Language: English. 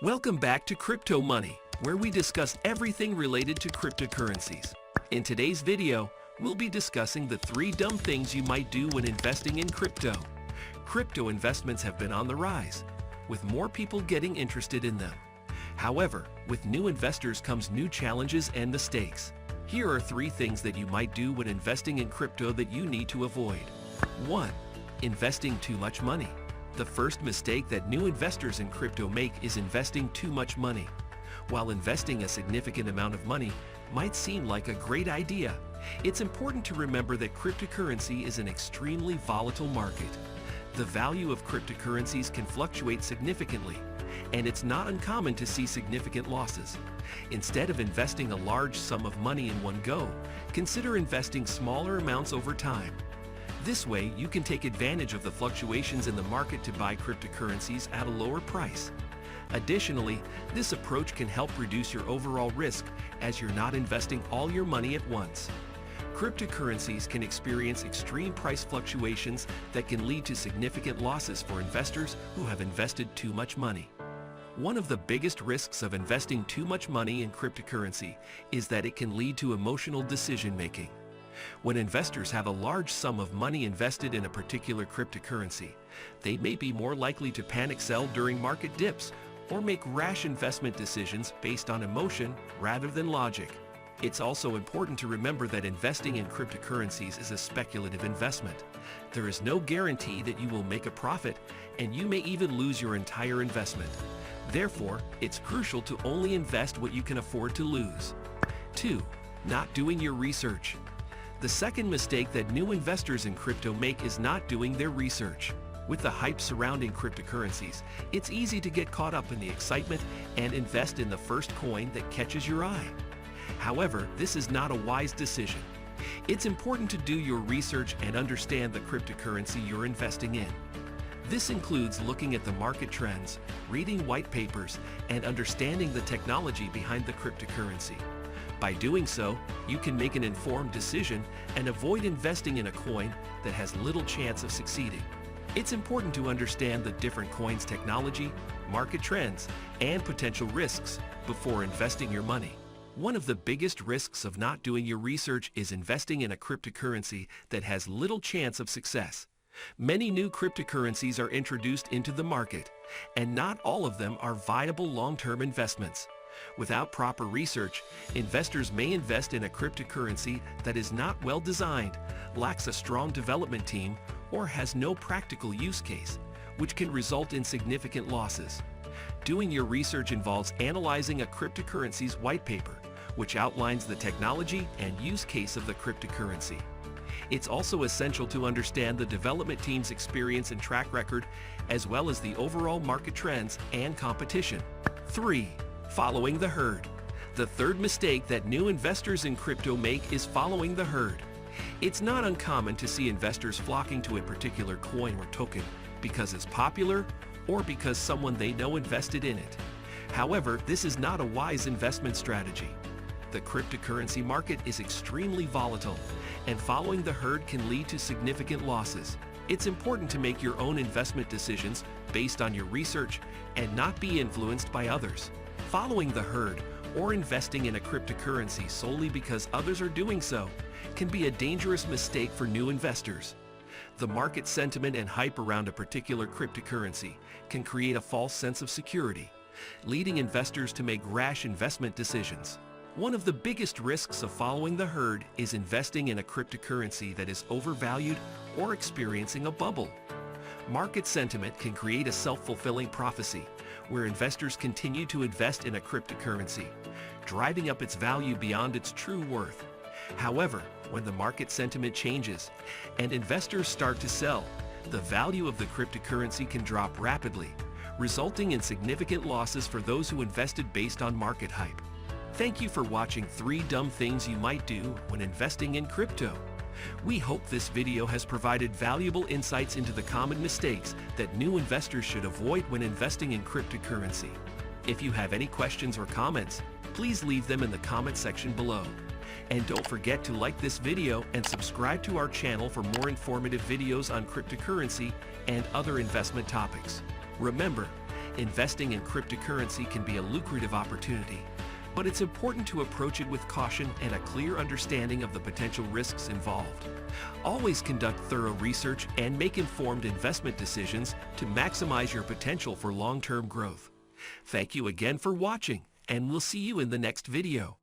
Welcome back to Crypto Money, where we discuss everything related to cryptocurrencies. In today's video, we'll be discussing the 3 dumb things you might do when investing in crypto. Crypto investments have been on the rise, with more people getting interested in them. However, with new investors comes new challenges and mistakes. Here are 3 things that you might do when investing in crypto that you need to avoid. 1. Investing too much money. The first mistake that new investors in crypto make is investing too much money. While investing a significant amount of money might seem like a great idea, it's important to remember that cryptocurrency is an extremely volatile market. The value of cryptocurrencies can fluctuate significantly, and it's not uncommon to see significant losses. Instead of investing a large sum of money in one go, consider investing smaller amounts over time. This way, you can take advantage of the fluctuations in the market to buy cryptocurrencies at a lower price. Additionally, this approach can help reduce your overall risk as you're not investing all your money at once. Cryptocurrencies can experience extreme price fluctuations that can lead to significant losses for investors who have invested too much money. One of the biggest risks of investing too much money in cryptocurrency is that it can lead to emotional decision-making. When investors have a large sum of money invested in a particular cryptocurrency, they may be more likely to panic sell during market dips or make rash investment decisions based on emotion rather than logic. It's also important to remember that investing in cryptocurrencies is a speculative investment. There is no guarantee that you will make a profit, and you may even lose your entire investment. Therefore, it's crucial to only invest what you can afford to lose. 2. Not doing your research. The second mistake that new investors in crypto make is not doing their research. With the hype surrounding cryptocurrencies, it's easy to get caught up in the excitement and invest in the first coin that catches your eye. However, this is not a wise decision. It's important to do your research and understand the cryptocurrency you're investing in. This includes looking at the market trends, reading white papers, and understanding the technology behind the cryptocurrency. By doing so, you can make an informed decision and avoid investing in a coin that has little chance of succeeding. It's important to understand the different coins' technology, market trends, and potential risks before investing your money. One of the biggest risks of not doing your research is investing in a cryptocurrency that has little chance of success. Many new cryptocurrencies are introduced into the market, and not all of them are viable long-term investments. Without proper research, investors may invest in a cryptocurrency that is not well designed, lacks a strong development team, or has no practical use case, which can result in significant losses. Doing your research involves analyzing a cryptocurrency's white paper, which outlines the technology and use case of the cryptocurrency. It's also essential to understand the development team's experience and track record, as well as the overall market trends and competition. 3. Following the herd. The third mistake that new investors in crypto make is following the herd. It's not uncommon to see investors flocking to a particular coin or token because it's popular or because someone they know invested in it. However, this is not a wise investment strategy. The cryptocurrency market is extremely volatile, and following the herd can lead to significant losses. It's important to make your own investment decisions based on your research and not be influenced by others. Following the herd or investing in a cryptocurrency solely because others are doing so can be a dangerous mistake for new investors. The market sentiment and hype around a particular cryptocurrency can create a false sense of security, leading investors to make rash investment decisions. One of the biggest risks of following the herd is investing in a cryptocurrency that is overvalued or experiencing a bubble. Market sentiment can create a self-fulfilling prophecy, where investors continue to invest in a cryptocurrency, driving up its value beyond its true worth. However, when the market sentiment changes and investors start to sell, the value of the cryptocurrency can drop rapidly, resulting in significant losses for those who invested based on market hype. Thank you for watching 3 dumb things you might do when investing in crypto. We hope this video has provided valuable insights into the common mistakes that new investors should avoid when investing in cryptocurrency. If you have any questions or comments, please leave them in the comment section below. And don't forget to like this video and subscribe to our channel for more informative videos on cryptocurrency and other investment topics. Remember, Investing in cryptocurrency can be a lucrative opportunity, but it's important to approach it with caution and a clear understanding of the potential risks involved. Always conduct thorough research and make informed investment decisions to maximize your potential for long-term growth. Thank you again for watching, and we'll see you in the next video.